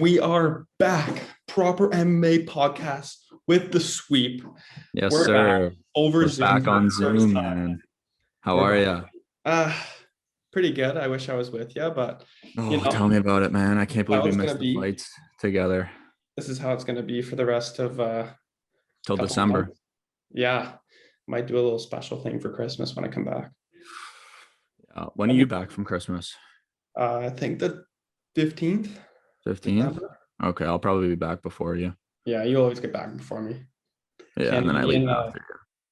We are back. Proper MMA podcast with the sweep. Yes, We're back sir. over We're Zoom back for on the first Zoom, time. man. How We're are back. you? Uh, Pretty good. I wish I was with you, but you Oh, know tell me about it, man. I can't believe how we it's gonna missed the be. fights together This is how it's gonna be for the rest of till couple December. months. Yeah, might do a little special thing for Christmas when I come back. When are you back from Christmas? I think the 15th. 15th? Okay, I'll probably be back before you. Yeah, you always get back before me. Yeah, and then I leave after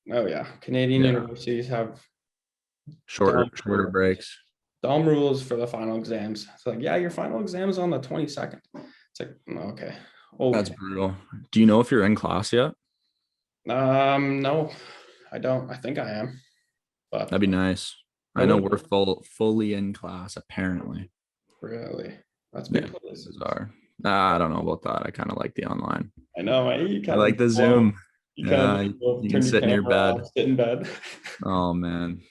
you. Oh yeah, Canadian Yeah. universities have Shorter breaks. dumb rules for the final exams. It's like, yeah, your final exam is on the 22nd. It's like, okay. That's brutal. Do you know if you're in class yet? No, I don't. I think I am, but That'd be nice. I know we're fully in class, apparently. Really, that's Yeah, big places. bizarre. I don't know about that. I kind of like the online. I know. I like the Zoom. You Yeah, kind of you can turn your sit in your camera bed. on, sit in bed. Oh man.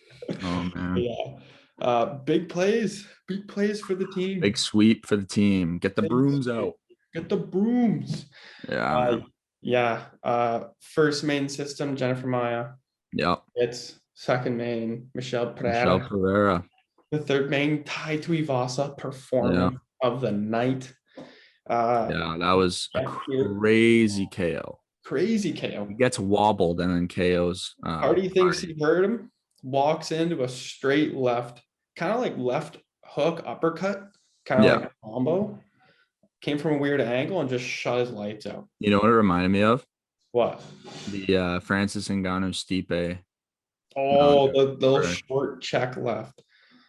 Yeah. Big plays for the team. Big sweep for the team. Get the brooms out. Get the brooms. Yeah, man. Yeah. First main system, Jennifer Maya. Yeah. It's second main, Michelle Michelle Pereira. Pereira. The third main, Tai Tuivasa, performance of the night. Yeah, that was a crazy KO. Crazy KO. He gets wobbled and then KOs. Hardy thinks he heard him, walks into a straight left, kind of like left hook uppercut, kind of like a combo. Came from a weird angle and just shut his lights out. You know what it reminded me of? What? The Francis Ngannou Stipe. Oh, the little short check left.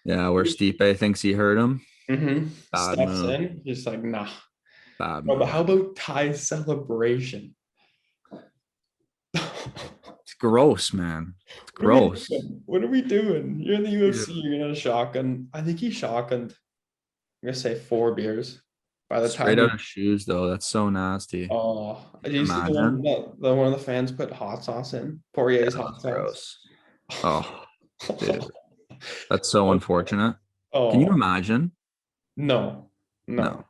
Yeah, where Stipe thinks he heard him. Mm-hmm. Bad Steps move. in. He's like, nah. Bad Bro, move. but how about Ty's celebration? It's gross, man. It's gross. What are we doing? You're in the UFC. You're gonna shotgun. I think he shotgunned. I'm gonna say 4 beers. By the Straight time out of shoes, though. That's so nasty. Oh, did you see the one of the fans put hot sauce in? Poirier's hot sauce. Gross. Oh, dude. That's so unfortunate. Can you imagine? No.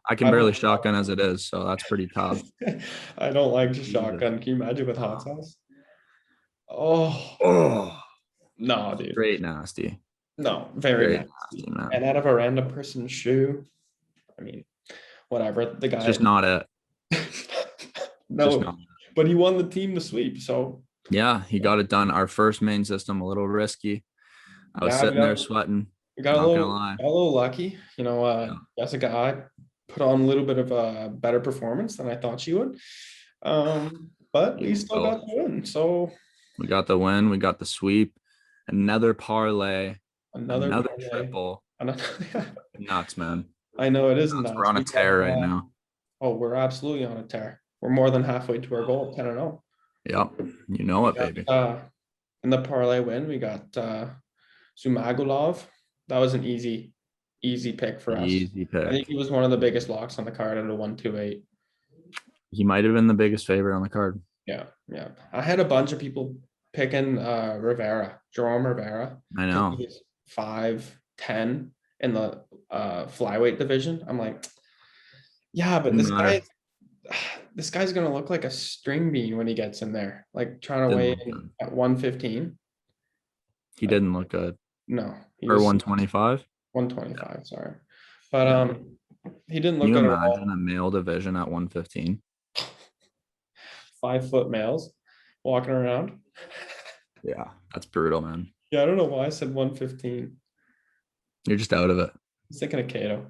I can barely shotgun as it is, so that's pretty tough. I don't like to shotgun. Can you imagine with hot sauce? Oh, no, dude. Great nasty. No, very nasty, man. And out of a random person's shoe, I mean, whatever. The guy. It's just not it. No, but he won the team to sweep, so. Yeah, he got it done. Our first main system, a little risky. I was sitting there sweating. We got a little lucky. You know, Jessica I put on a little bit of a better performance than I thought she would. But we still got the win. So we got the win. We got the sweep. Another parlay. Another triple. Nuts, man. I know it is nuts. We're on a tear right now. Oh, we're absolutely on a tear. We're more than halfway to our goal, 10-0. Yep. You know it, baby. In the parlay win, we got Zumagulov. That was an easy pick for us. Easy pick. I think he was one of the biggest locks on the card at a 128. He might have been the biggest favorite on the card. Yeah. I had a bunch of people picking Jerome Rivera. I know. He was 5'10" in the flyweight division. I'm like, yeah, but this guy's gonna look like a string bean when he gets in there, like trying to weigh in at 115. He didn't look good. No, or 125. 125, sorry, but he didn't look good. Can you imagine a male division at 115? 5-foot males walking around. Yeah, that's brutal, man. Yeah, I don't know why I said 115. You're just out of it. I was thinking of Cato.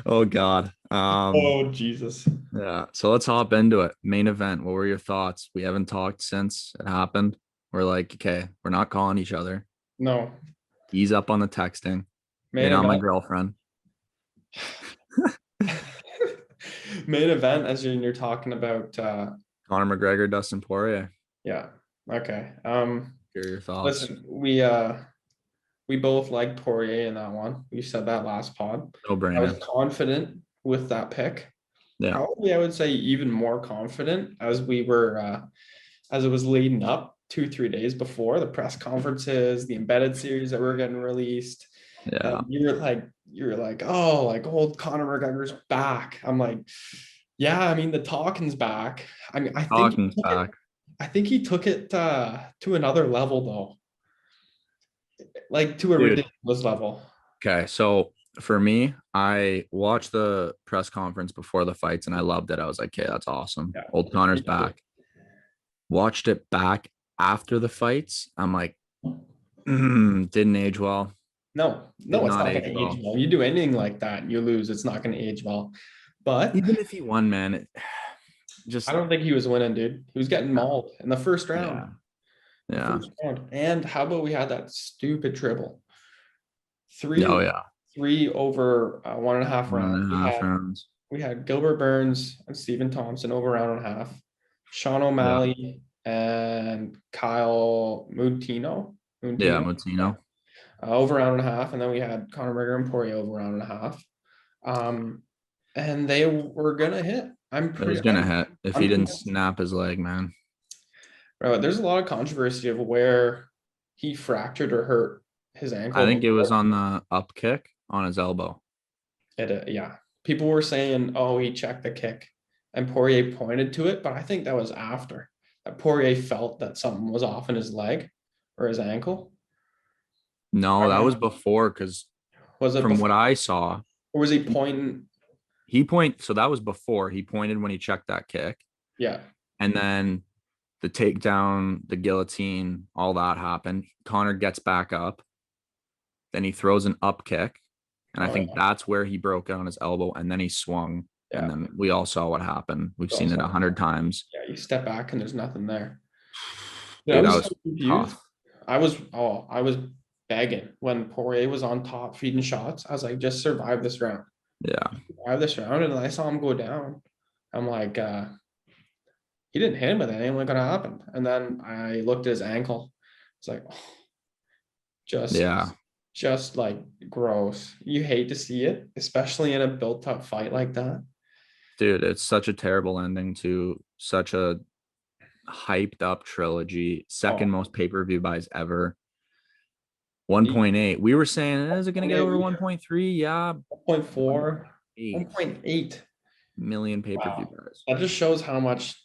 Oh God. Oh Jesus. Yeah. So let's hop into it. Main event. What were your thoughts? We haven't talked since it happened. We're like, okay, we're not calling each other. No. Ease up on the texting. Main on my girlfriend. Main event, as you're talking about Connor McGregor, Dustin Poirier. Yeah. Okay. Your thoughts. Listen, we both liked Poirier in that one. We said that last pod. No-brainer. I was confident with that pick. Yeah. Probably I would say even more confident as we were as it was leading up 2-3 days before the press conferences, the embedded series that were getting released. Yeah. You're like, oh, like old Connor McGregor's back. I'm like, yeah, I mean the talking's back. I mean, Talking's back. I think he took it to another level though, like to a Dude. ridiculous level. Okay, so for me, I watched the press conference before the fights and I loved it. I was like, okay, that's awesome. Yeah. Old Connor's back. Watched it back after the fights. I'm like, didn't age well. No, Did it's not not going age to age well. well. You do anything like that, and you lose. It's not going to age well. But Even if he won, man, it I just don't think he was winning, dude. He was getting mauled in the first round. yeah. Yeah. And how about we had that stupid triple? Oh yeah. Three over 1.5 rounds. 1.5 rounds. We had Gilbert Burns and Stephen Thompson over round and a half. Sean O'Malley and Kyle Mutino. Yeah, Mutino. Over round and a half. And then we had Connor McGregor and Poirier over round and a half. And they were gonna hit. It was gonna hit if he didn't snap his leg, man. Right, there's a lot of controversy of where he fractured or hurt his ankle. I think it was on the up kick on his elbow. Yeah. People were saying, oh, he checked the kick and Poirier pointed to it, but I think that was after that Poirier felt that something was off in his leg or his ankle. No, that was before, because from what I saw, or was he pointing? So that was before he pointed when he checked that kick. Yeah. And then the takedown, the guillotine, all that happened. Connor gets back up. Then he throws an up kick. And I think that's where he broke out on his elbow. And then he swung. Yeah. And then we all saw what happened. We've seen it 100 times. Yeah, you step back and there's nothing there. Dude, I was tough. I was begging when Poirier was on top feeding shots. I was like, just survive this round. Yeah. Survive this round. And I saw him go down. I'm like, he didn't hit him, but that ain't what gonna happen. And then I looked at his ankle. It's like, just like gross. You hate to see it, especially in a built-up fight like that. Dude, it's such a terrible ending to such a hyped up trilogy. Second most pay-per-view buys ever. 1.8. We were saying, is it going to get over 1.3? Yeah. 1.4. 1.8 million pay-per-view buys. That just shows how much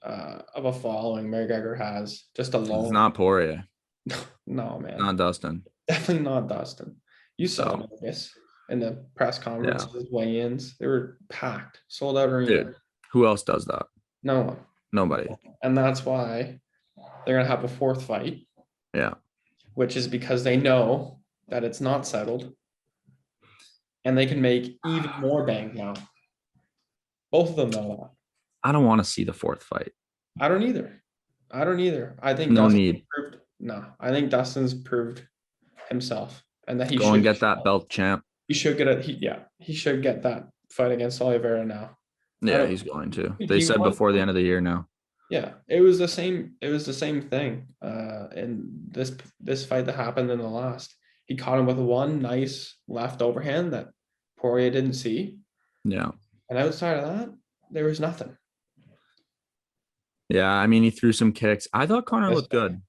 of a following McGregor has just alone. It's not Poirier. No, man. Not Dustin. Definitely not Dustin. You saw Vegas in the press conferences, weigh-ins. They were packed, sold out arena. Dude, who else does that? No one. Nobody. And that's why they're going to have a fourth fight. Yeah. Which is because they know that it's not settled. And they can make even more bank now. Both of them know that. I don't want to see the fourth fight. I don't either. I think no need. I think Dustin's proved himself, and that he should get that belt, champ. He should get he should get that fight against Oliveira now. Yeah, he's going to. They said before the end of the year now. Yeah, it was the same thing. In this fight that happened in the last, he caught him with one nice left overhand that Poirier didn't see. Yeah. And outside of that, there was nothing. Yeah, I mean, he threw some kicks. I thought Connor looked good.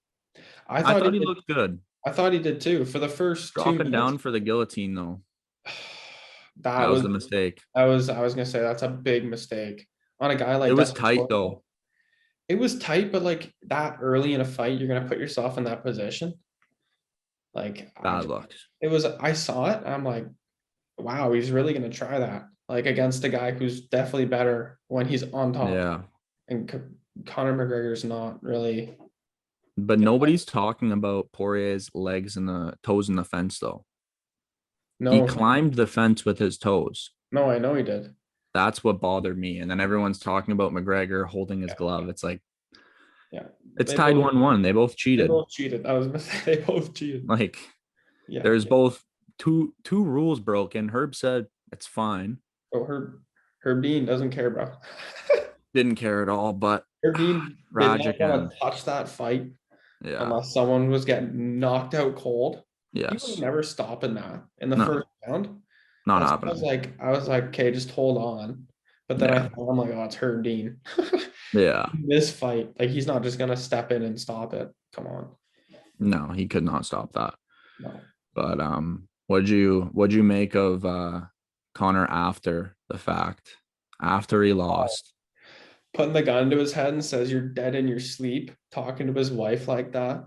I thought he looked good. I thought he did too. For the first dropping down for the guillotine though. That was the mistake. I was gonna say that's a big mistake on a guy like. It was tight though. It was tight, but like that early in a fight, you're gonna put yourself in that position. Like bad luck. It was. I saw it. I'm like, wow, he's really gonna try that. Like against a guy who's definitely better when he's on top. Yeah. And Connor McGregor's not really. But nobody's talking about Poirier's legs and the toes in the fence, though. No. He climbed the fence with his toes. No, I know he did. That's what bothered me. And then everyone's talking about McGregor holding his glove. It's like, it's tied 1-1. They both cheated. They both cheated. They both cheated. Like, there's both two rules broken. Herb said it's fine. Oh, Herb Dean doesn't care, bro. Didn't care at all, but Herb Dean didn't want to touch that fight. Yeah. Unless someone was getting knocked out cold. Yes. He would never stop in the first round. Not happening. I was like, okay, just hold on. But then I'm like, oh, it's Herb Dean. Yeah. This fight, like he's not just gonna step in and stop it. Come on. No, he could not stop that. No. But what'd you make of Connor after the fact? After he lost? Putting the gun to his head and says you're dead in your sleep, talking to his wife like that.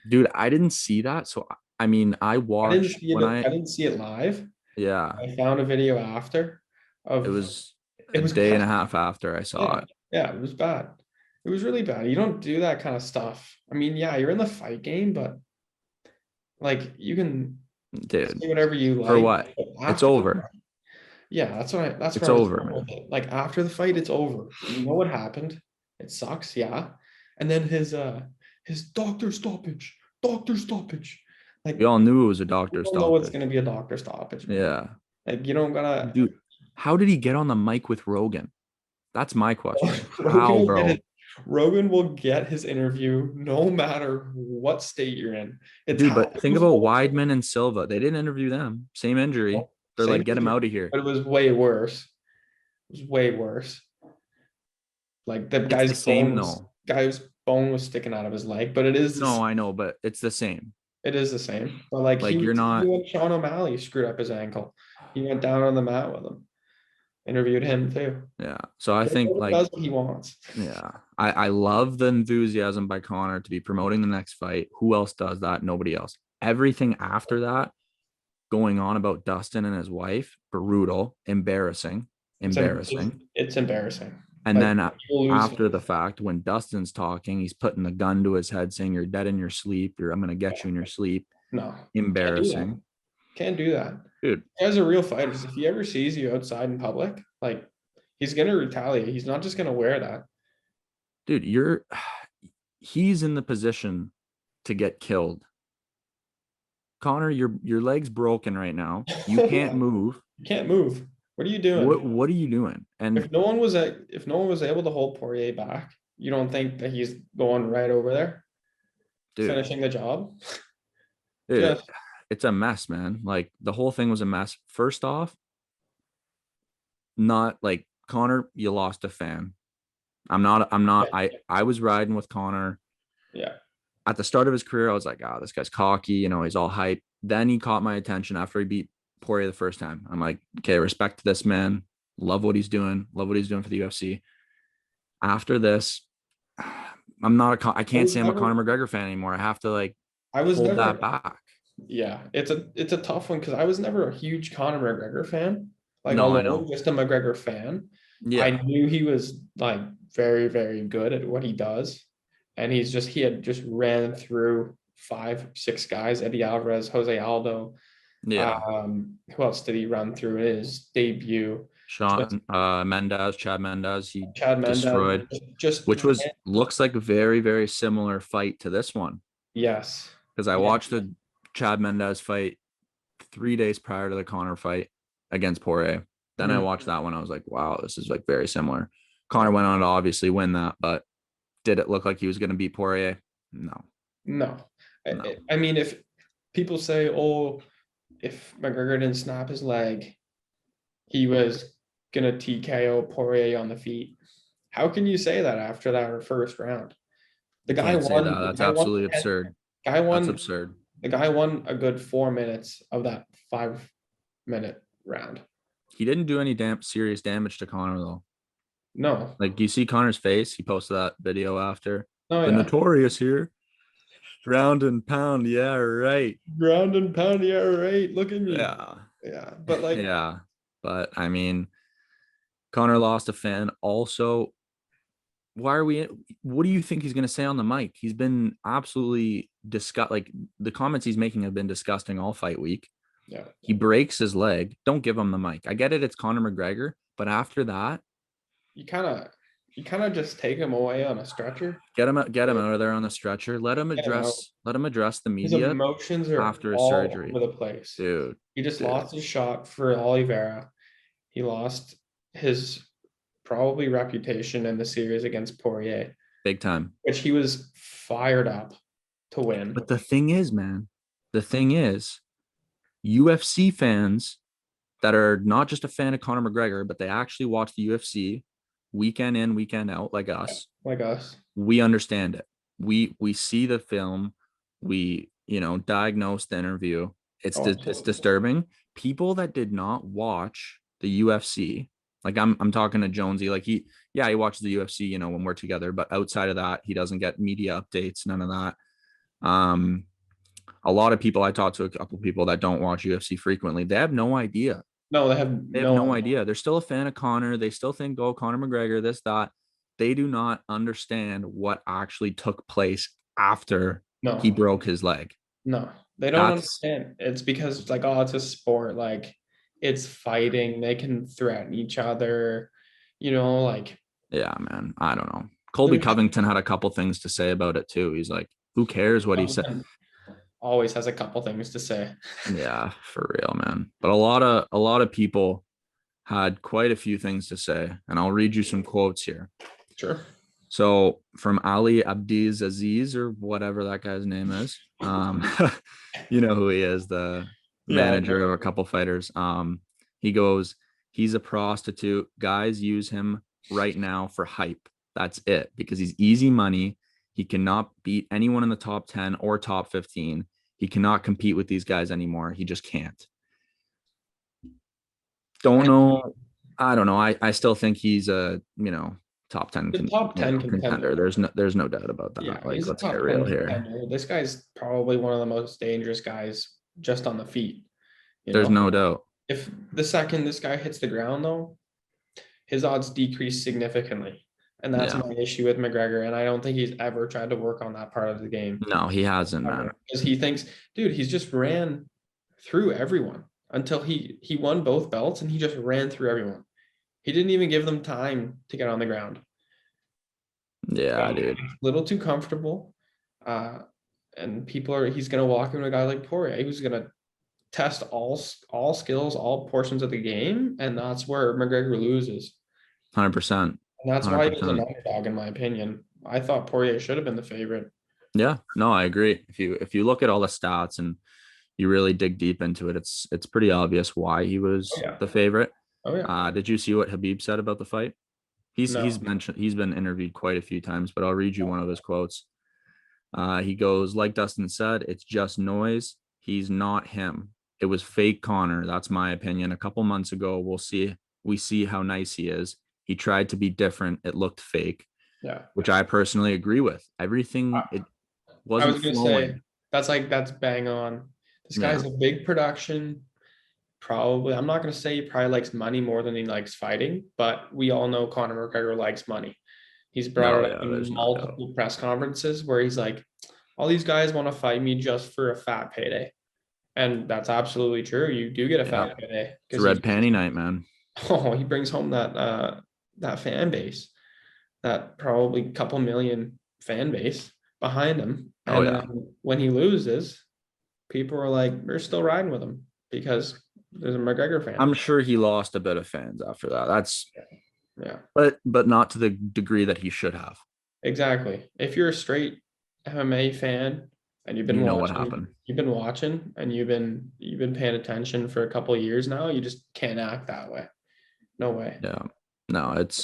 Dude, I didn't see that. So I mean, I I didn't watched see when it. I didn't see it live. yeah, I found a video after it of was it a was day and a bad. half after I saw Yeah, it. yeah, it was bad. It was really bad. You don't do that kind of stuff. I mean, yeah, you're in the fight game, but like you can Dude, say whatever you for like. what? But It's after, over. yeah, that's It's where I was over, going with man. it. Like after the fight, it's over. You know what happened. It sucks, yeah. And then his doctor stoppage. Like We all knew it was a we doctor all know it's stoppage. gonna be a doctor stoppage, man. Yeah. Like you don't gotta Dude, how did he get on the mic with Rogan? That's my question. Rogan How, will get his bro? Rogan will get his interview no matter what state you're in. It's Dude, happened but think about before. Weidman and Silva. They didn't interview them. Same injury. They're Same like, get him injury, out of here. but it was way worse. It was way worse. Like the It's the same though. guy's bone was sticking out of his leg, but No, I know, but it's the same. it is the same. But like Like you're he not, went Sean O'Malley screwed up his ankle. He went down on the mat with him. Interviewed him too. yeah. So I think Rogan like, does what he wants. yeah, I love the enthusiasm by Connor to be promoting the next fight. Who else does that? Nobody else. Everything after that going on about Dustin and his wife, brutal, embarrassing, embarrassing. It's embarrassing. And Like then you'll lose. after the fact, when Dustin's talking, he's putting the gun to his head saying, you're dead in your sleep. I'm going to get you in your sleep. No, can't do that. Embarrassing. Can't do that. Dude, You guys are real fighters. If he ever sees you outside in public, like he's gonna retaliate. He's not just gonna wear that. dude, he's in the position to get killed. Connor, your leg's broken right now. You can't You move. can't move. What are you What doing? what are you doing? And If no one was able to hold Poirier back, you don't think that he's going right over there, dude, finishing the job? dude, Just it's a mess, man. Like the whole thing was a mess. First off, not like Connor, you lost a fan. I was riding with Connor yeah. at the start of his career. I was like, oh, this guy's cocky, he's all hype. Then he caught my attention after he beat Poirier the first time. I'm like, okay, respect this man. Love what he's doing. Love what he's doing for the UFC. After this, I I can't was say I'm a never Conor McGregor fan anymore. I have to like I was hold that never back. yeah, it's a tough one because I was never a huge Conor McGregor fan. Like No, I alone, know. just a McGregor fan. I Yeah. knew he was like very, very good at what he does. And he had just ran through five, six guys, Eddie Alvarez, Jose Aldo. Yeah. Who else did he run through in his debut? Just Sean Chad Mendez, he Chad Mendez, destroyed, just which was looks like a very, very similar fight to this one. yes. Because I Yeah. watched the Chad Mendez fight 3 days prior to the Connor fight against Poirier. Then I Mhm. watched that one. I was like, wow, this is like very similar. Connor Yeah. went on to obviously win that, but did it look like he was going to beat Poirier? No, No. no. I mean, if people say, oh, if McGregor didn't snap his leg, he was gonna TKO Poirier on the feet. How can you say that after that first round? The You guy can't say that. won. The That's guy won. absolutely absurd. Guy That's won. absurd. The guy won a good 4 minutes of that 5 minute round. He didn't do any serious damage to Connor though. No. Like, do you see Connor's face? He posted that video after. Oh The yeah. notorious here. Round and pound. Yeah, right. Ground and pound. Yeah, right. Look at me. Yeah. Yeah, but like, Yeah. But I mean, Connor lost a fan. Also, what do you think he's going to say on the mic? He's been absolutely like the comments he's making have been disgusting all fight week. yeah, He breaks his leg. Don't give him the mic. I get it. It's Conor McGregor. But after that, you kind of just take him away on a stretcher. get him out of there on the stretcher. Get him out. Let him address the His media emotions are after his all surgery. over the place. Dude. He just lost his shot for Oliveira. He lost his probably reputation in the series against Poirier, Big time. which he was fired up to win. But the thing is, man, UFC fans that are not just a fan of Conor McGregor, but they actually watch the UFC weekend in, weekend out, like us. Like us. We understand it. We see the film. We diagnose the interview. It's disturbing. People that did not watch the UFC, like I'm talking to Jonesy, like he watches the UFC, you know, when we're together, but outside of that, he doesn't get media updates, none of that. A lot of people, I talked to a couple people that don't watch UFC frequently, they have no idea. No, they have They have no idea. They're still a fan of Connor. They still think, oh, Connor McGregor, this, that. They do not understand what actually took place after he broke his leg. No, they don't understand. It's because like, oh, it's a sport. Like, it's fighting. They can threaten each other. You know, like. Yeah, man. I don't know. Colby Covington had a couple things to say about it too. He's like, who cares what he said? Always has a couple things to say. Yeah, for real, man. But a lot of people had quite a few things to say, and I'll read you some quotes here. Sure. So from Ali Abdiz Aziz, or whatever that guy's name is, you know who he is, the manager of a couple fighters. He goes, he's a prostitute. Guys use him right now for hype. That's it, because he's easy money. He cannot beat anyone in the top 10 or top 15. He cannot compete with these guys anymore. He just can't. Don't know. I don't know. I still think he's a, you know, top 10 contender. There's no doubt about that. Yeah, like, let's get real here. Contender. This guy's probably one of the most dangerous guys just on the feet. There's no doubt. If the second this guy hits the ground, though, his odds decrease significantly. And that's my issue with McGregor. And I don't think he's ever tried to work on that part of the game. No, he hasn't, man. Because he thinks, dude, he's just ran through everyone until he won both belts, and he just ran through everyone. He didn't even give them time to get on the ground. Yeah, dude. A little too comfortable. And he's going to walk into a guy like Poirier, who's going to test all skills, all portions of the game. And that's where McGregor loses. 100%. And that's 100%. Why he was an underdog, in my opinion. I thought Poirier should have been the favorite. Yeah, no, I agree. If you look at all the stats and you really dig deep into it, it's pretty obvious why he was the favorite. Oh yeah. Did you see what Khabib said about the fight? He's been interviewed quite a few times, but I'll read you one of his quotes. He goes, like Dustin said, it's just noise. He's not him. It was fake Connor. That's my opinion. A couple months ago, we see how nice he is. He tried to be different. It looked fake. Yeah. Which I personally agree with. Everything, it wasn't I was flowing. Say, that's bang on. This guy's a big production. Probably, I'm not going to say he probably likes money more than he likes fighting, but we all know Connor McGregor likes money. He's brought it up in multiple press conferences where he's like, all these guys want to fight me just for a fat payday. And that's absolutely true. You do get a fat payday. It's red panty night, man. Oh, he brings home that fan base, that probably couple million fan base behind him. And when he loses, people are like, we're still riding with him because there's a McGregor fan. I'm sure he lost a bit of fans after that. That's but not to the degree that he should have. Exactly. If you're a straight MMA fan and you've been watching, what happened. You've been watching and you've been paying attention for a couple of years now, you just can't act that way. No way. Yeah. No, it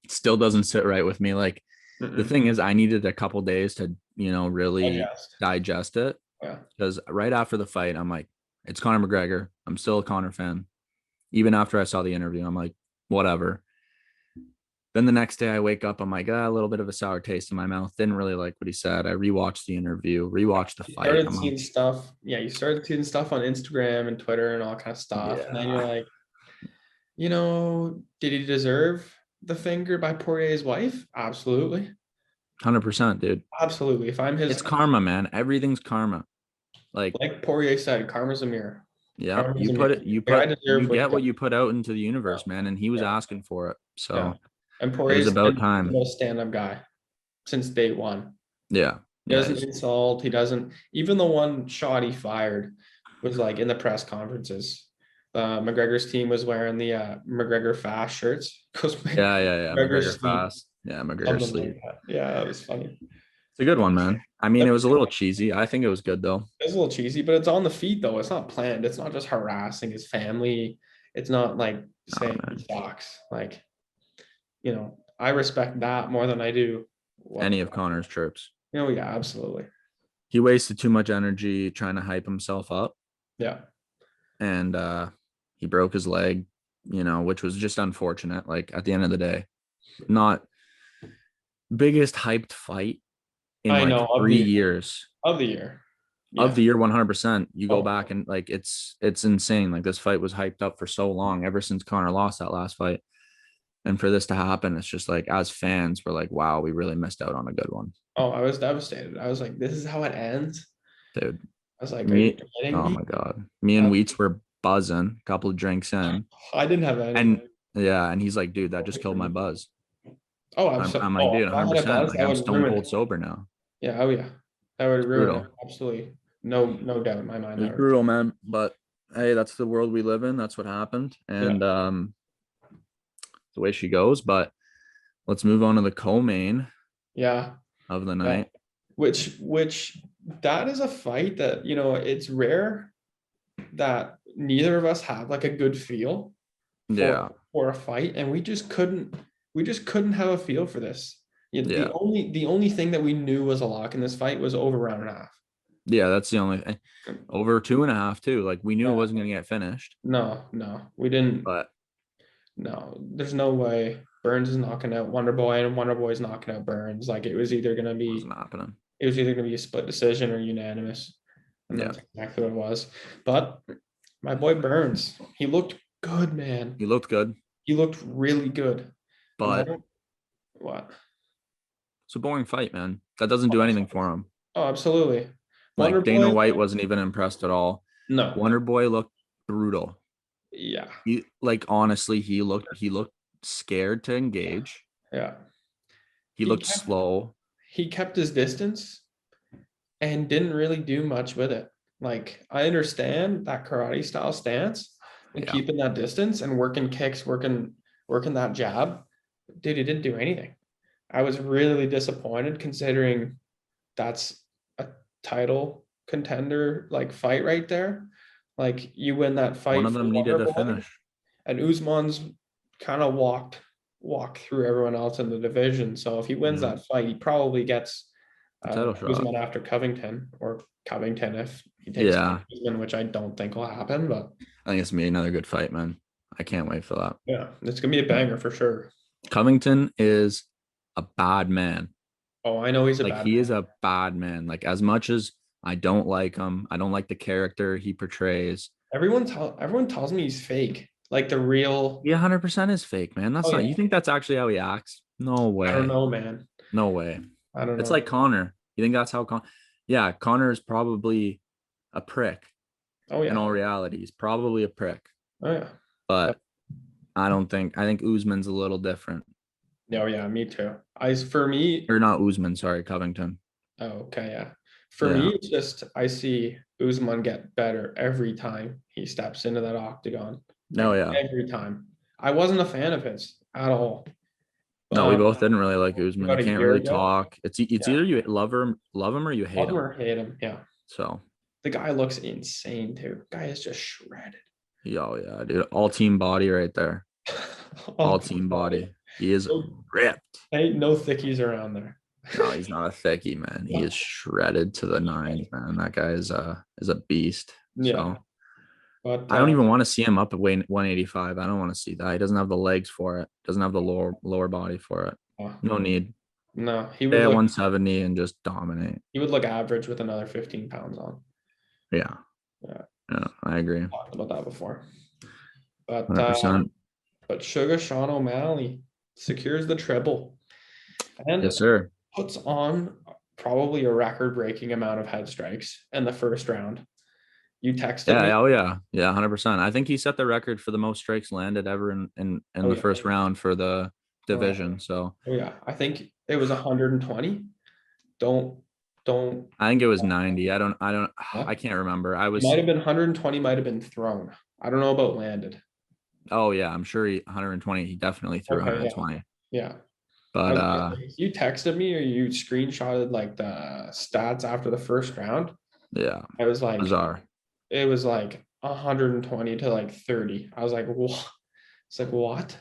still doesn't sit right with me. Like the thing is, I needed a couple days to, really digest it. Yeah. Because right after the fight, I'm like, it's Connor McGregor. I'm still a Connor fan. Even after I saw the interview, I'm like, whatever. Then the next day I wake up, I'm like, a little bit of a sour taste in my mouth. Didn't really like what he said. I rewatched the interview, rewatched the fight. You started seeing stuff on Instagram and Twitter and all kind of stuff. Yeah. And then you're like, did he deserve the finger by Poirier's wife? Absolutely. 100%, dude. Absolutely. If I'm his... It's karma, man. Everything's karma. Like Poirier said, karma's a mirror. Yeah, you get what you put out into the universe, man. And he was asking for it. So and Poirier is about time. He's a stand-up guy since day one. Yeah. He doesn't insult. He doesn't. Even the one shot he fired was like in the press conferences. McGregor's team was wearing the McGregor fast shirts. McGregor fast. Yeah, McGregor sleep. Yeah, that was funny. It's a good one, man. I mean, it was a little cheesy. I think it was good, though. It was a little cheesy, but it's on the feet, though. It's not planned. It's not just harassing his family. It's not like saying he sucks. Like, I respect that more than I do any of Connor's chirps. Yeah, absolutely. He wasted too much energy trying to hype himself up. Yeah. And he broke his leg, which was just unfortunate. Like at the end of the day, not biggest hyped fight in I like know 3 years of the year. of Yeah. the year. 100%. You go Oh, back and like it's insane. Like this fight was hyped up for so long, ever since Connor lost that last fight. And for this to happen, it's just like, as fans, we're like, wow, we really missed out on a good one, oh, I was devastated. I was like, this is how it ends. dude. I was like, are you Me, kidding oh me? my god, me and Wheats were buzzing, a couple of drinks in, I didn't have any. and yeah, and he's like, dude, that just killed my buzz. Oh, I'm like, oh, dude, if I had a 100%. buzz, Like that I'm would stone ruin cold it. sober now. Yeah, oh yeah. That would It's ruin it. brutal. Absolutely. No doubt in my mind. It was That would. brutal, man. But hey, that's the world we live in. That's what happened, Yeah. and the way she goes. But let's move on to the co-main Yeah. of the Yeah. night. Which that is a fight that, it's rare that neither of us have like a good feel Yeah, for a fight, and we just couldn't have a feel for this. Yeah, the yeah, only thing that we knew was a lock in this fight was over round and a half. yeah. That's the only thing. Over 2.5 too. Like we knew it Yeah. wasn't gonna get finished, No, we didn't. but No, there's no way Burns is knocking out Wonder Boy and Wonder Boy's knocking out Burns. Like it wasn't happening. it was either gonna be a split decision or unanimous, and Yeah, that's exactly what it was. But my boy Burns, he looked good, man. he looked good, He looked really good. And I but don't what? it's a boring fight, man. That doesn't do anything for him. Oh, absolutely. Wonder Like Dana Boy, White wasn't even impressed at all. no. Wonder Boy looked brutal. Yeah, He like honestly, he looked scared to engage. yeah. He He looked kept slow. he kept his distance and didn't really do much with it. Like, I understand that karate style stance and Yeah. keeping that distance and working kicks, working that jab. Dude, he didn't do anything. I was really disappointed considering that's a title contender like fight right there. Like, you win that One fight of for them needed Wonder a Boy, finish. and Usman's kind of walked through everyone else in the division. So if he wins Yeah. that fight, he probably gets The title shot. Usman after Covington, or Covington if he takes Yeah. Usman, which I don't think will happen. But I think it's gonna be another good fight, man. I can't wait for that. yeah, it's gonna be a banger for sure. Covington is a bad man. Oh, I know he's a Like bad he man. is a bad man. Like as much as I don't like him, I don't like the character he portrays. Everyone tells me he's fake. Like the real. He 100% is fake, man. That's Oh not. yeah, You think that's actually how he acts? No I don't way. know, man. No way. I don't It's know. like Connor. You think that's how Yeah, Connor is probably a prick. Oh In yeah. all reality, he's probably a prick. Oh yeah. But I think Usman's a little different. Oh yeah, me too. For me. Or not Usman, sorry, Covington. Oh, okay, yeah. For Yeah. me, it's just I see Usman get better every time he steps into that octagon. No, Like yeah. every time. I wasn't a fan of his at all. No, we both didn't really like Usman. He About a can't year really ago, talk. It's yeah, either you love him or you hate love him him. or hate him. Yeah, So the guy looks insane too. Guy is just shredded. oh yeah, dude. All team body right there. All team body. He is ripped. Ain't no thickies around there. No, he's not a thickie, man. He is shredded to the nines, man. That guy is a beast. Yeah, So but I don't even want to see him up at weight 185. I don't want to see that. He doesn't have the legs for it. Doesn't have the lower body for it. No need. no, Stay at 170 and just dominate. he would look average with another 15 pounds on. Yeah. Yeah, I agree. Talked about that before. But 100%. but Sugar Sean O'Malley secures the treble and Yes, sir. puts on probably a record-breaking amount of head strikes in the first round. You texted me. Yeah. Oh yeah. Yeah. 100%. I think he set the record for the most strikes landed ever in the first round for the division. So Oh yeah, I think it was 120. Don't. I think it was 90. I can't remember. It might have been 120. Might have been thrown. I don't know about landed. Oh yeah, I'm sure 120. He definitely threw Okay, 120. Yeah. But You texted me or you screenshotted like the stats after the first round. yeah, I was like, bizarre. it was like 120 to like 30. I was like, what? It's like, what?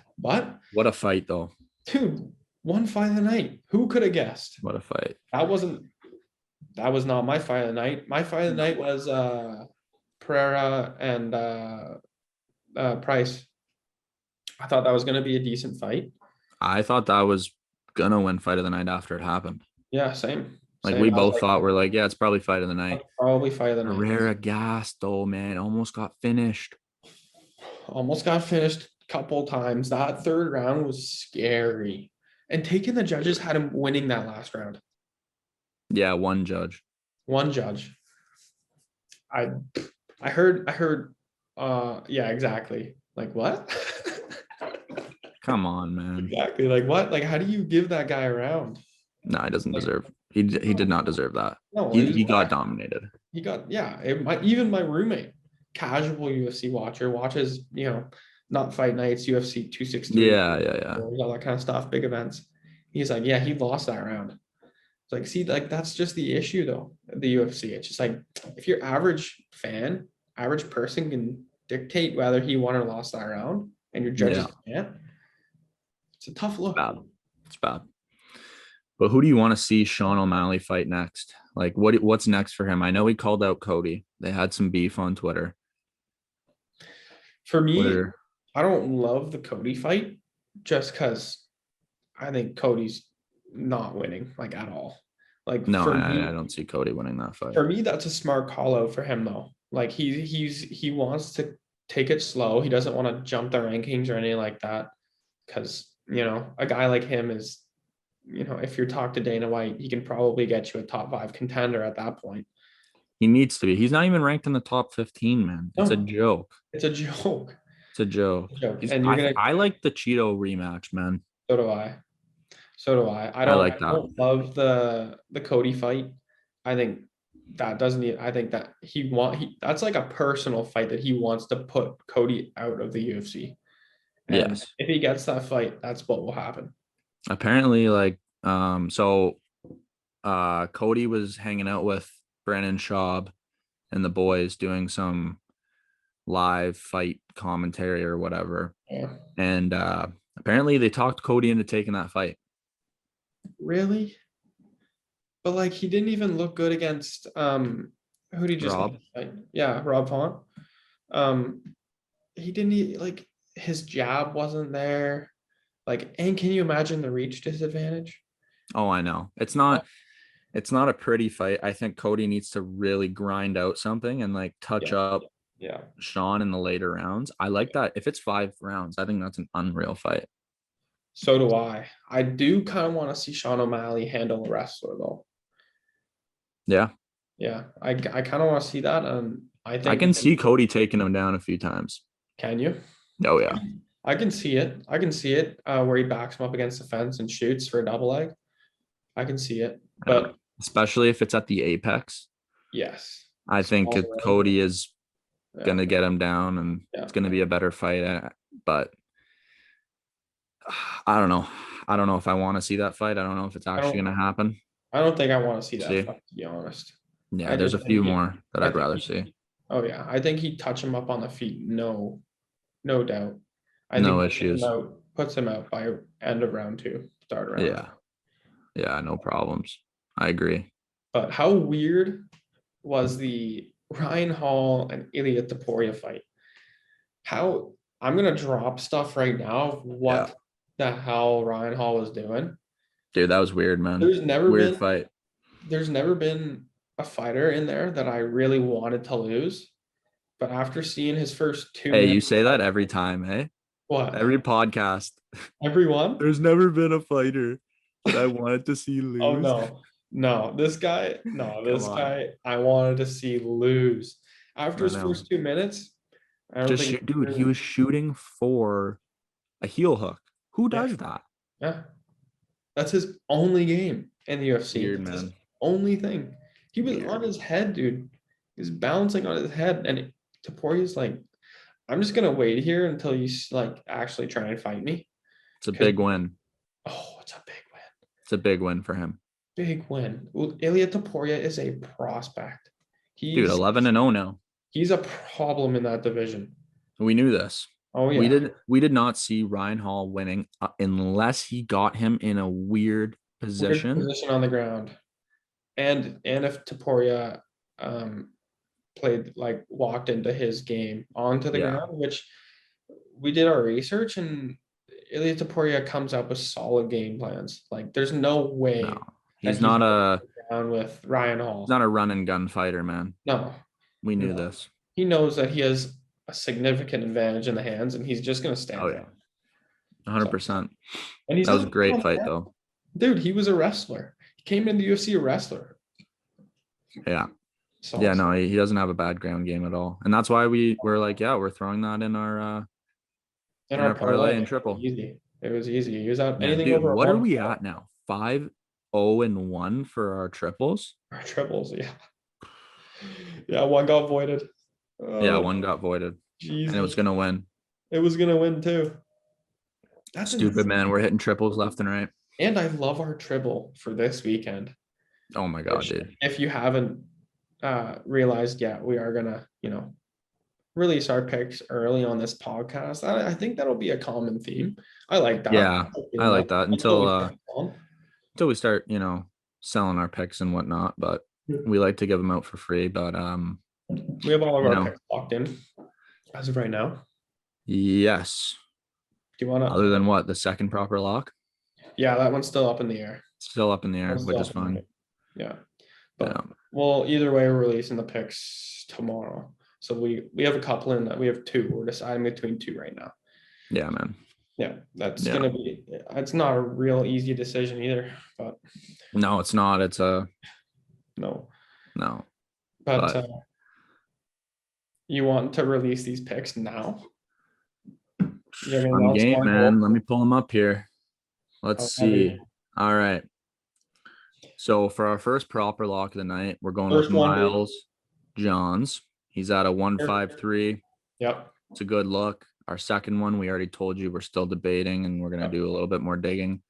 What a fight though. Dude, one fight of the night. Who could have guessed? What a fight. That was not my fight of the night. My fight of the night was Pereira and Price. I thought that was going to be a decent fight. I thought that was gonna win fight of the night after it happened. Yeah, same. Like Same. we I was both like, thought we're like, yeah, it's probably fight of the night. probably fight of the night. Pereira gassed though, man. Almost got finished. Almost got finished a couple times. That third round was scary. And taking the judges had him winning that last round. Yeah, one judge. One judge. I heard yeah, exactly. Like what? Come on, man. Exactly. Like what? Like how do you give that guy a round? No, he doesn't Like, deserve. He did not deserve that. no, He got dominated. He got even my roommate, casual UFC watcher, watches, not fight nights, UFC 263. Yeah. All that kind of stuff, big events. He's like, yeah, he lost that round. It's like, see, like that's just the issue though, the UFC. It's just like if your average fan, average person can dictate whether he won or lost that round, and your judges can't. It's a tough look. It's bad. But who do you want to see Sean O'Malley fight next? Like what's next for him? I know he called out Cody. They had some beef on Twitter. For me, I don't love the Cody fight just because I think Cody's not winning like at all. Like no, I don't see Cody winning that fight. For me, that's a smart call out for him though. Like he wants to take it slow. He doesn't want to jump the rankings or anything like that. Because a guy like him is, if you talk to Dana White, he can probably get you a top 5 contender at that point. He needs to be. He's not even ranked in the top 15, man. It's a joke. It's a joke. It's a joke. And I like the Cheeto rematch, man. So do I. I don't love the Cody fight. I think that that's like a personal fight that he wants to put Cody out of the UFC. And yes. If he gets that fight, that's what will happen. Apparently, Cody was hanging out with Brennan Schaub and the boys doing some live fight commentary or whatever. Yeah. And apparently they talked Cody into taking that fight. Really? But like he didn't even look good against who did he just fight? Yeah, Rob Font. He didn't like his jab wasn't there. Like, and can you imagine the reach disadvantage? Oh, I know. It's not a pretty fight. I think Cody needs to really grind out something and like touch up Sean in the later rounds. I like that. If it's 5 rounds, I think that's an unreal fight. So do I. I do kind of want to see Sean O'Malley handle a wrestler though. Yeah. Yeah. I kind of want to see that. I think I can see Cody taking him down a few times. Can you? Oh yeah. I can see it. Where he backs him up against the fence and shoots for a double leg. I can see it. But especially if it's at the apex. Yes. I think Cody is going to get him down and it's going to be a better fight. But I don't know. I don't know if I want to see that fight. I don't know if it's actually going to happen. I don't think I want to see that fight, to be honest. Yeah, there's a few more that I'd rather see. Oh, yeah. I think he'd touch him up on the feet. No doubt. No issues. Puts him out by end of round 2, start round. Yeah, no problems. I agree. But how weird was the Ryan Hall and Ilia Topuria fight? I'm gonna drop stuff right now of what the hell Ryan Hall was doing. Dude, that was weird, man. There's never been a fighter in there that I really wanted to lose. But after seeing his first 2 Hey, you say that every time, eh? What? Every podcast. Everyone? There's never been a fighter that I wanted to see lose. Oh no. This guy, I wanted to see lose. After his first 2 minutes, he was shooting for a heel hook. Who does that? Yeah. That's his only game in the UFC. Weird, man. His only thing. He was on his head, dude. He was bouncing on his head. And Toporia's like, I'm just going to wait here until you like actually try and fight me. It's a big win. Oh, it's a big win. It's a big win for him. Big win. Ilia Topuria is a prospect. Dude, 11-0 now. He's a problem in that division. We knew this. Oh yeah. We did not see Ryan Hall winning unless he got him in a weird position. Position on the ground. And if Topuria walked into his game onto the Yeah. ground, which we did our research, and Ilia Topuria comes up with solid game plans. Like there's no No, way that he's he's not a down with Ryan he's Hall. not a run and gun fighter, man. No, We knew no. this. He knows that he has a significant advantage in the hands, and he's just gonna stand Oh there. yeah, 100%. And he's That was a not great fight, though. dude. He was a wrestler. He came into the UFC a wrestler. Yeah. So Yeah, no, he doesn't have a bad ground game at all. And that's why we're like, yeah, we're throwing that in our parlay and triple. Easy. It was easy. Use out Yeah, anything dude, over what are we at now? 5-0-1 for our triples? Our triples, yeah. Yeah, one got voided. Yeah, one got voided. Jesus. And it was gonna win. It was gonna win too. That's stupid, insane. Man. We're hitting triples left and right. And I love our triple for this weekend. Oh my god, dude. If you haven't realized yet, we are gonna, release our picks early on this podcast. I think that'll be a common theme. I like that. Yeah, I like that until we start, selling our picks and whatnot. But we like to give them out for free. But we have all of our picks locked in as of right now. Yes. Do you want to? Other than what, the second proper lock? Yeah, that one's still up in the air. Still up in the air, which is fine. Yeah, but well, either way, we're releasing the picks tomorrow. So we have a couple in that. We have two. We're deciding between two right now. Yeah, man. Yeah, that's gonna be. It's not a real easy decision either, but no, it's not. It's a no. But you want to release these picks now? I'm game, man. Let me pull them up here. Let's see. All right. So for our first proper lock of the night, we're going with Miles Johns. He's at a 153. Yep. It's a good look. Our second one, we already told you we're still debating, and we're going to do a little bit more digging.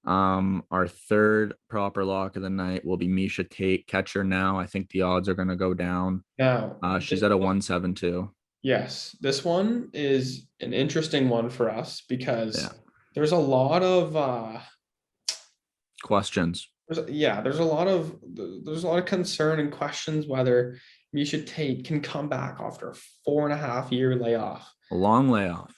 Our third proper lock of the night will be Miesha Tate, catcher now. I think the odds are going to go down. Now, she's at a 172. Yes, this one is an interesting one for us because there's a lot of questions. There's a lot of concern and questions whether Miesha Tate can come back after a 4.5-year layoff. A long layoff.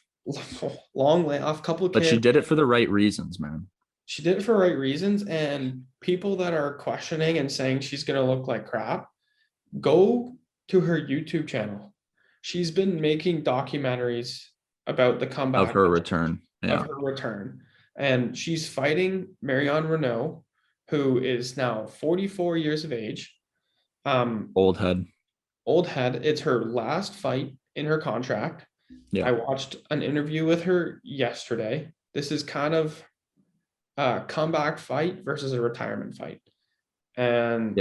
Couple of But she did it for the right reasons, man. She did it for the right reasons, and people that are questioning and saying she's going to look like crap, go to her YouTube channel. She's been making documentaries about the comeback of her return. And she's fighting Marion Renault, who is now 44 years of age. Old head. It's her last fight in her contract. Yeah. I watched an interview with her yesterday. This is kind of a comeback fight versus a retirement fight. And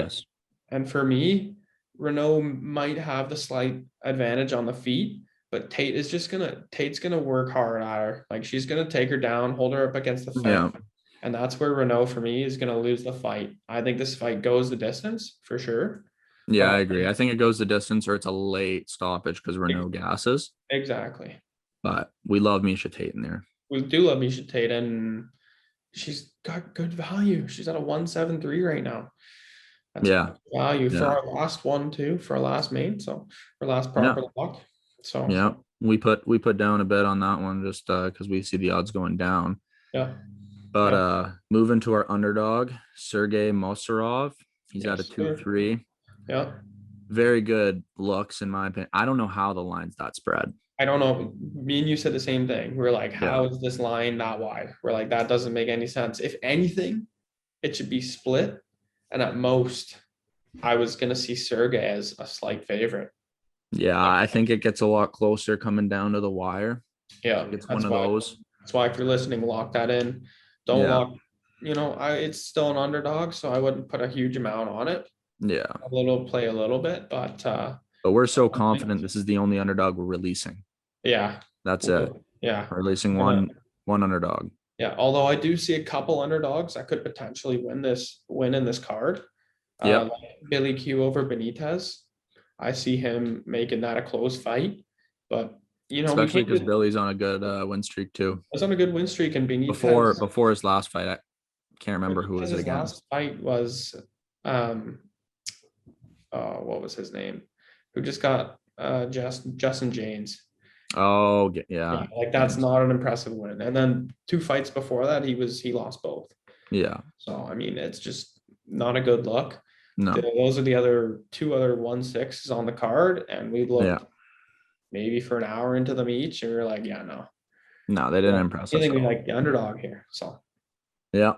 and for me, Renault might have the slight advantage on the feet, but Tate's gonna work hard at her. Like she's gonna take her down, hold her up against the fence. Yeah. And that's where Renault for me is gonna lose the fight. I think this fight goes the distance for sure. Yeah, I agree. I think it goes the distance, or it's a late stoppage because Renault gasses. Exactly. But we love Miesha Tate in there. We do love Miesha Tate, and she's got good value. She's at a 173 right now. That's value for our last one too, for our last main. So our last proper lock. So we put down a bit on that one just because we see the odds going down. Yeah. But moving to our underdog, Sergey Moserov. He's at a 2-3. Yeah. Very good looks in my opinion. I don't know how the line's that spread. I don't know. Me and you said the same thing. We're like, how is this line that wide? We're like, that doesn't make any sense. If anything, it should be split. And at most, I was going to see Sergey as a slight favorite. Yeah, I think it gets a lot closer coming down to the wire. Yeah. It's one of those. That's why if you're listening, lock that in. Don't lock, it's still an underdog, so I wouldn't put a huge amount on it. Yeah. Play a little bit, but we're so confident this is the only underdog we're releasing. Yeah. That's it. Yeah. We're releasing one underdog. Yeah. Although I do see a couple underdogs that could potentially win in this card. Like Billy Q over Benitez. I see him making that a close fight. But especially because Billy's on a good win streak too. He's on a good win streak, and Benitez before his last fight, I can't remember who was it against. His last fight was what was his name? who just got Justin James. Oh, yeah. Like that's not an impressive win. And then 2 fights before that, he lost both. Yeah. So I mean, it's just not a good look. No. Those are the 2 other 1-6s on the card, and we looked maybe for an hour into them each, and we were like, yeah, no. No, they didn't impress us. I think we like the underdog here. So yeah.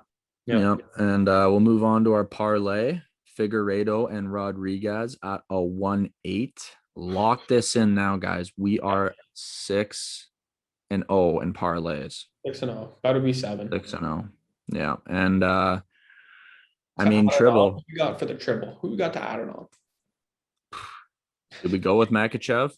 And we'll move on to our parlay. Figueiredo and Rodriguez at a 1-8. Lock this in now, guys. We are 6-0 in parlays. 6-0. About to be 7. 6-0. Yeah. And I mean, Tribble. Who we got for the Tribble? Who we got to add it on? Did we go with Makhachev?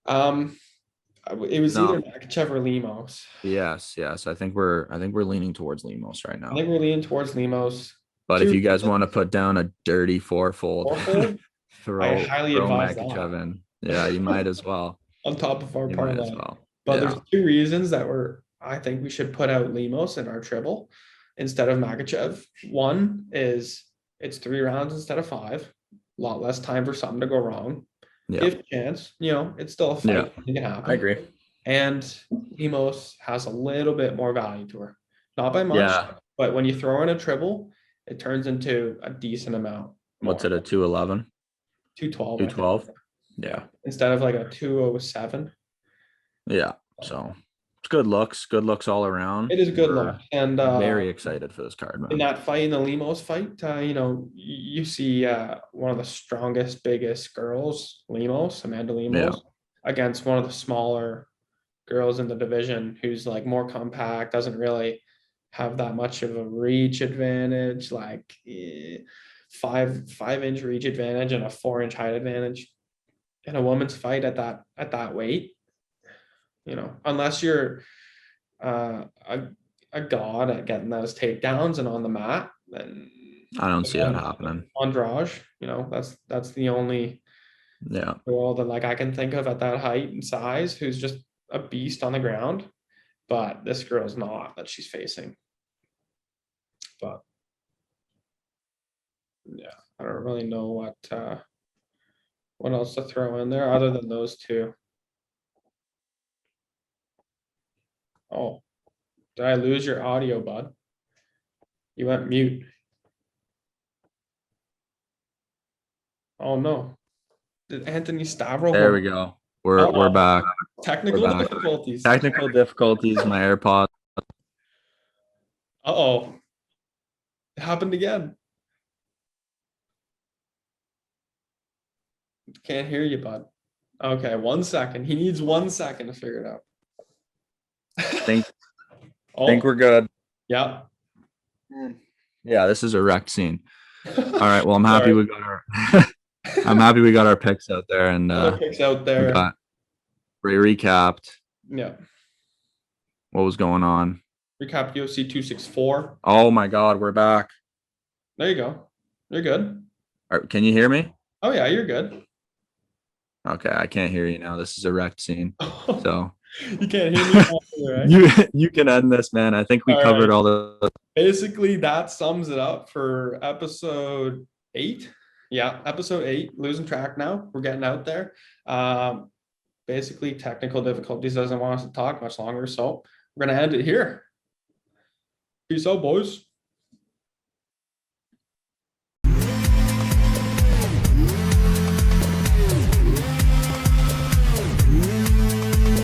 It was either Makhachev or Lemos. Yes. I think we're leaning towards Lemos right now. I think we're leaning towards Lemos. But if you guys want to put down a dirty fourfold, I highly advise Makhachev in. Yeah, you might as well. On top of our parlay. Well. But there's 2 reasons that I think we should put out Lemos in our Tribble instead of Makhachev. One is it's 3 rounds instead of 5. A lot less time for something to go wrong. Yeah. Give a chance. It's still a fight. Yeah. It can happen. I agree. And Lemos has a little bit more value to her. Not by much, but when you throw in a Tribble, it turns into a decent amount. What's it, a 211? 212. 212? Yeah. Instead of like a 207. Yeah. So it's good looks all around. It is good luck. And very excited for this card, man. In that fight, in the Lemos fight, you see one of the strongest, biggest girls, Amanda Lemos, against one of the smaller girls in the division who's like more compact, doesn't really have that much of a reach advantage, like 5-inch reach advantage and a 4-inch height advantage in a woman's fight at that weight. Unless you're a god at getting those takedowns and on the mat, then I don't see that happening. Andrade, that's the only girl that like I can think of at that height and size who's just a beast on the ground. But this girl's not that she's facing. But yeah, I don't really know what else to throw in there other than those 2. Oh, did I lose your audio, bud? You went mute. Oh no. Did Anthony Stavro? There we go. We're back. Technical difficulties. Technical difficulties, my AirPods. Uh-oh. It happened again. Can't hear you, bud. Okay, 1 second. He needs 1 second to figure it out. Think we're good. Yeah. Yeah, this is a wrecked scene. All right. Well, I'm happy we got our picks out there, and picks out there. We recapped. Yeah. What was going on? Recap UFC 264. Oh my God, we're back. There you go. You're good. All right, can you hear me? Oh yeah, you're good. Okay, I can't hear you now. This is a wrecked scene. So you can't hear me either, right? you can end this, man. I think we covered all the. Basically, that sums it up for episode 8. Yeah, episode 8. Losing track now. We're getting out there. Basically, technical difficulties doesn't want us to talk much longer, so we're gonna end it here. Peace out, boys.